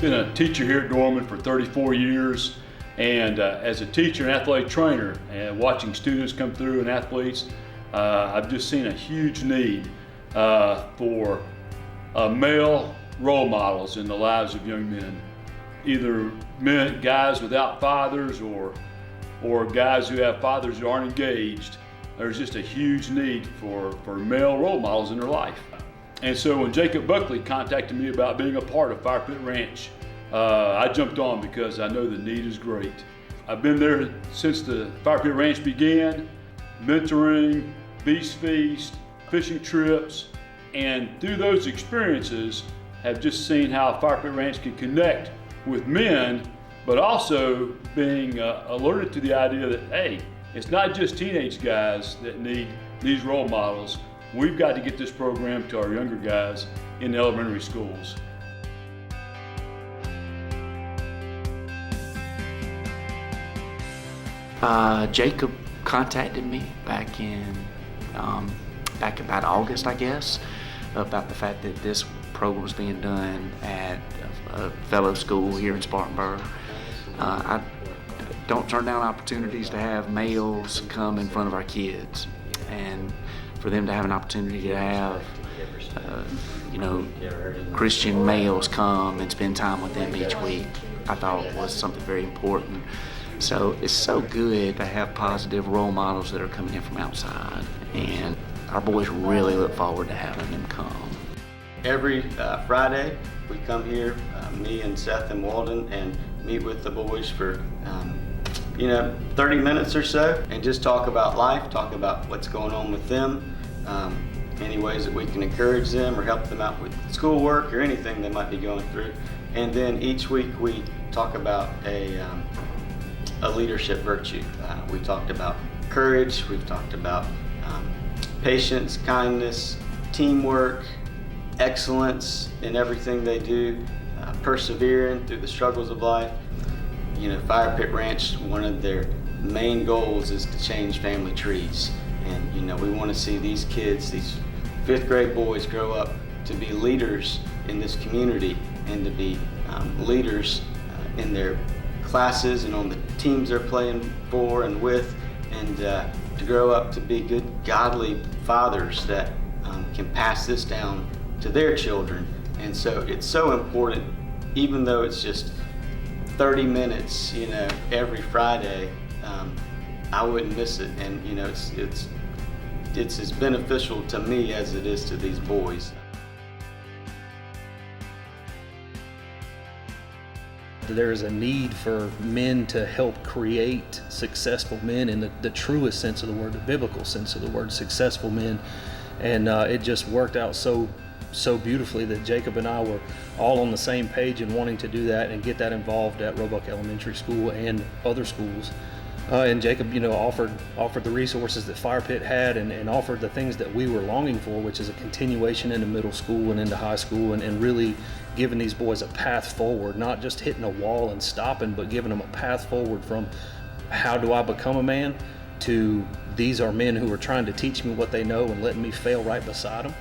been a teacher here at Dorman for 34 years, and as a teacher and athletic trainer, and watching students come through and athletes, I've just seen a huge need for male role models in the lives of young men, either guys without fathers or guys who have fathers who aren't engaged. There's just a huge need for male role models in their life. And so when Jacob Buckley contacted me about being a part of Fire Pit Ranch, I jumped on because I know the need is great. I've been there since the Fire Pit Ranch began, mentoring, Beast Feast, fishing trips, and through those experiences, have just seen how Fire Pit Ranch can connect with men, but also being alerted to the idea that, hey, it's not just teenage guys that need these role models. We've got to get this program to our younger guys in the elementary schools. Jacob contacted me back about August, I guess, about the fact that this program was being done at a fellow school here in Spartanburg. I don't turn down opportunities to have males come in front of our kids, and for them to have an opportunity to have Christian males come and spend time with them each week, I thought was something very important. So it's so good to have positive role models that are coming in from outside, and our boys really look forward to having them come. Every Friday we come here, me and Seth and Walden, and meet with the boys for 30 minutes or so, and just talk about life, talk about what's going on with them, any ways that we can encourage them or help them out with schoolwork or anything they might be going through. And then each week we talk about a leadership virtue. We talked about courage, we've talked about patience, kindness, teamwork, excellence in everything they do, persevering through the struggles of life. Fire Pit Ranch, one of their main goals is to change family trees. And we want to see these kids, these 5th grade boys, grow up to be leaders in this community and to be leaders in their classes and on the teams they're playing for and with, and to grow up to be good, godly fathers that can pass this down to their children. And so it's so important, even though it's just 30 minutes, every Friday, I wouldn't miss it. And it's as beneficial to me as it is to these boys. There is a need for men to help create successful men in the truest sense of the word, the biblical sense of the word, successful men. And it just worked out so beautifully that Jacob and I were all on the same page and wanting to do that and get that involved at Roebuck Elementary School and other schools. And Jacob, offered the resources that Fire Pit had and offered the things that we were longing for, which is a continuation into middle school and into high school, and really giving these boys a path forward, not just hitting a wall and stopping, but giving them a path forward from how do I become a man to these are men who are trying to teach me what they know and letting me fail right beside them,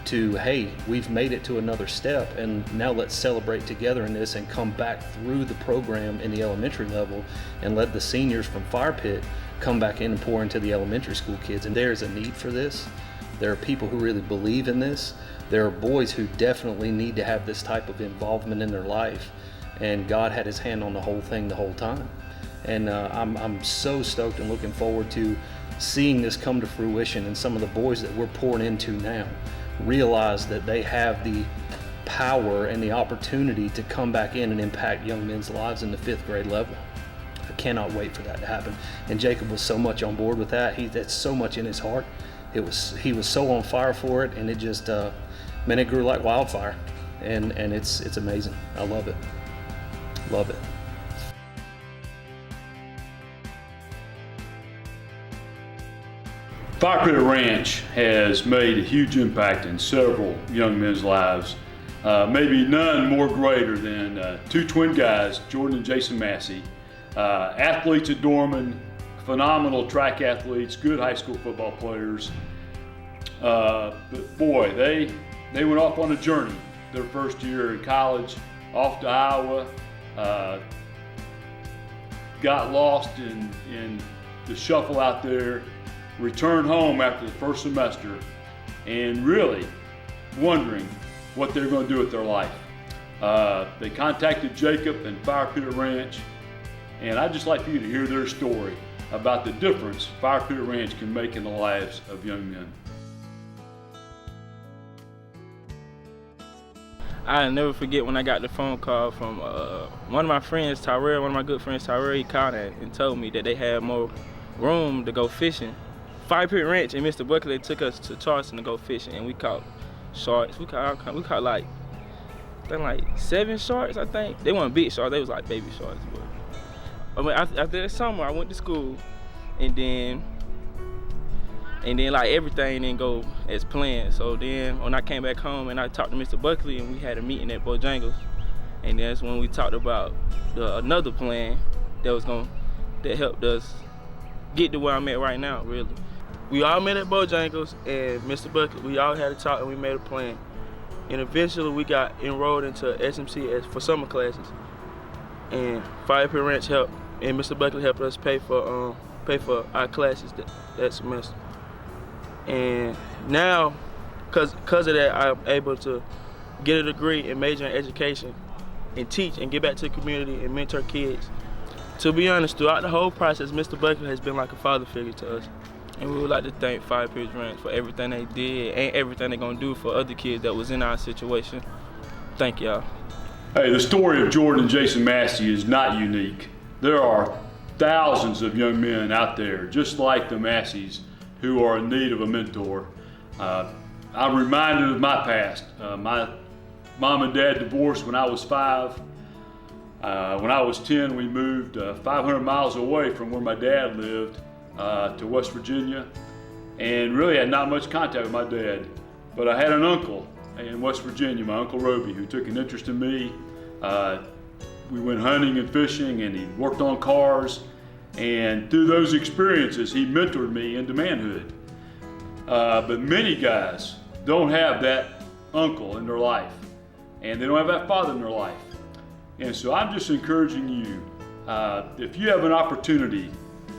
to, hey, we've made it to another step, and now let's celebrate together in this and come back through the program in the elementary level and let the seniors from Fire Pit come back in and pour into the elementary school kids. And there's a need for this. There are people who really believe in this. There are boys who definitely need to have this type of involvement in their life, and God had his hand on the whole thing the whole time. And I'm so stoked and looking forward to seeing this come to fruition, and some of the boys that we're pouring into now realize that they have the power and the opportunity to come back in and impact young men's lives in the 5th grade level. I cannot wait for that to happen. And Jacob was so much on board with that. That's so much in his heart. He was so on fire for it, and it just, it grew like wildfire. And it's amazing. I love it. Love it. Fire Pit Ranch has made a huge impact in several young men's lives. Maybe none more greater than 2 twin guys, Jordan and Jason Massey, athletes at Dorman, phenomenal track athletes, good high school football players. But boy, they went off on a journey their first year in college, off to Iowa, got lost in the shuffle out there, returned home after the first semester, and really wondering what they're going to do with their life. They contacted Jacob and Fire Pit Ranch, and I'd just like for you to hear their story about the difference Fire Pit Ranch can make in the lives of young men. I'll never forget when I got the phone call from one of my friends, Tyrell, one of my good friends, Tyrell. He called and told me that they had more room to go fishing. Fire Pit Ranch and Mr. Buckley took us to Charleston to go fishing, and we caught sharks. We caught like 7 sharks, I think. They weren't big sharks, they was like baby sharks. But I mean, after that summer, I went to school, and then like everything didn't go as planned. So then when I came back home and I talked to Mr. Buckley, and we had a meeting at Bojangles, and that's when we talked about another plan that helped us get to where I'm at right now, really. We all met at Bojangles and Mr. Buckley. We all had a talk and we made a plan. And eventually we got enrolled into SMC for summer classes. And Fire Pit Ranch helped, and Mr. Buckley helped us pay for our classes that semester. And now, cause of that, I'm able to get a degree and major in education and teach and get back to the community and mentor kids. To be honest, throughout the whole process, Mr. Buckley has been like a father figure to us. And we would like to thank Fire Pit Ranch for everything they did and everything they're gonna do for other kids that was in our situation. Thank y'all. Hey, the story of Jordan and Jason Massey is not unique. There are thousands of young men out there just like the Masseys who are in need of a mentor. I'm reminded of my past. My mom and dad divorced when I was 5. When I was 10, we moved 500 miles away from where my dad lived to West Virginia, and really had not much contact with my dad. But I had an uncle in West Virginia, my Uncle Roby, who took an interest in me. We went hunting and fishing, and he worked on cars. And through those experiences, he mentored me into manhood. But many guys don't have that uncle in their life, and they don't have that father in their life. And so I'm just encouraging you, if you have an opportunity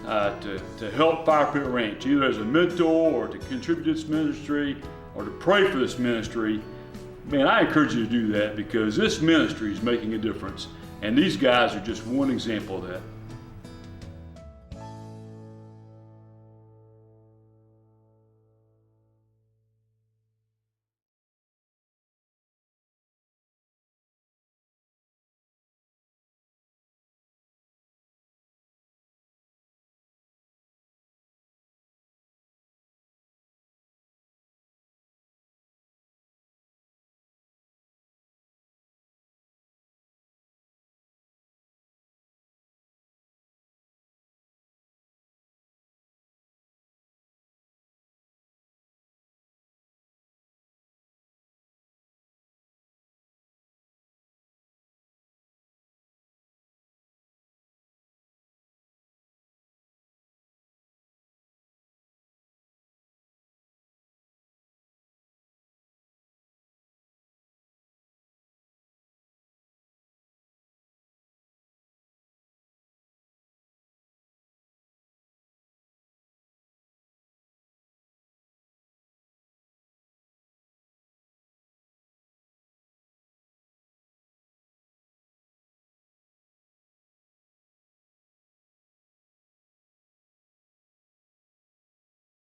to help Fire Pit Ranch, either as a mentor or to contribute to this ministry or to pray for this ministry, man, I encourage you to do that, because this ministry is making a difference. And these guys are just one example of that.